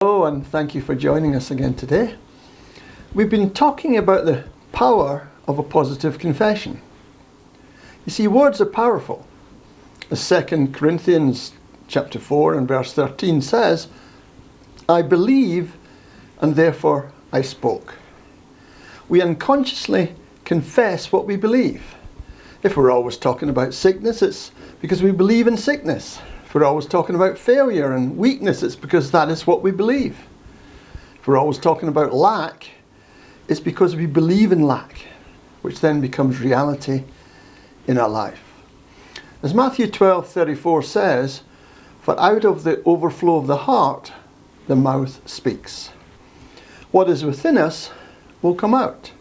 Hello, and thank you for joining us again today. We've been talking about the power of a positive confession. You see, words are powerful. As 2 Corinthians chapter 4 and verse 13 says, I believe and therefore I spoke. We unconsciously confess what we believe. If we're always talking about sickness, it's because we believe in sickness. If we're always talking about failure and weakness, it's because that is what we believe. If we're always talking about lack, it's because we believe in lack, which then becomes reality in our life. As Matthew 12:34 says, for out of the overflow of the heart, the mouth speaks. What is within us will come out.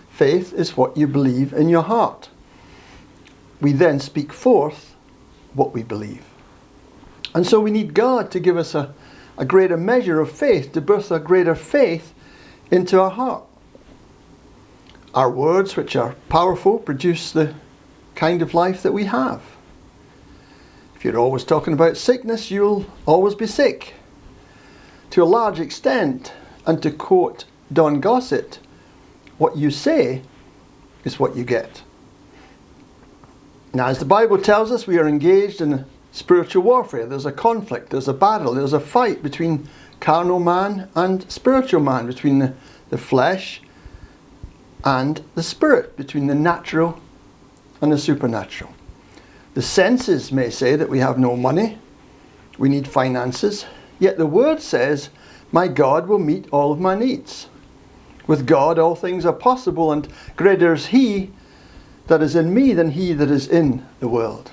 Faith is what you believe in your heart. We then speak forth what we believe. And so we need God to give us a greater measure of faith, to birth a greater faith into our heart. Our words, which are powerful, produce the kind of life that we have. If you're always talking about sickness, you'll always be sick. To a large extent, and to quote Don Gossett, what you say is what you get. Now, as the Bible tells us, we are engaged in spiritual warfare. There's a conflict, there's a battle, there's a fight between carnal man and spiritual man, between the flesh and the spirit, between the natural and the supernatural. The senses may say that we have no money, we need finances, yet the word says, my God will meet all of my needs. With God all things are possible, and greater is He that is in me than he that is in the world.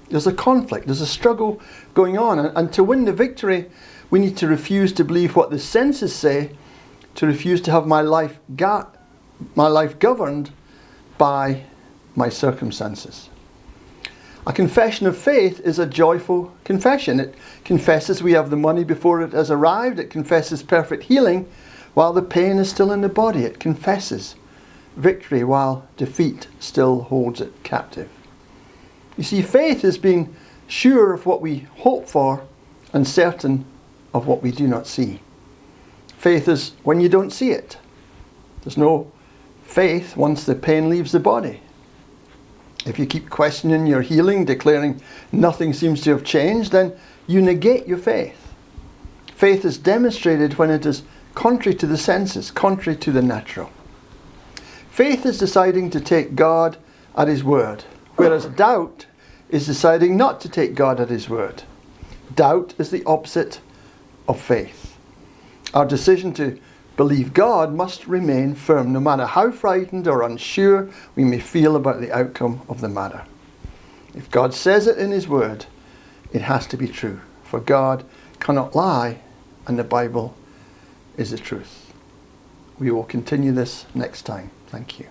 There's a conflict, there's a struggle going on, and to win the victory, we need to refuse to believe what the senses say, to refuse to have my life governed by my circumstances. A confession of faith is a joyful confession. It confesses we have the money before it has arrived. It confesses perfect healing while the pain is still in the body. It confesses victory while defeat still holds it captive. You see, faith is being sure of what we hope for and certain of what we do not see. Faith is when you don't see it. There's no faith once the pain leaves the body. If you keep questioning your healing, declaring nothing seems to have changed, then you negate your faith. Faith is demonstrated when it is contrary to the senses, contrary to the natural. Faith is deciding to take God at His word, whereas doubt is deciding not to take God at His word. Doubt is the opposite of faith. Our decision to believe God must remain firm, no matter how frightened or unsure we may feel about the outcome of the matter. If God says it in His word, it has to be true, for God cannot lie, and the Bible is the truth. We will continue this next time. Thank you.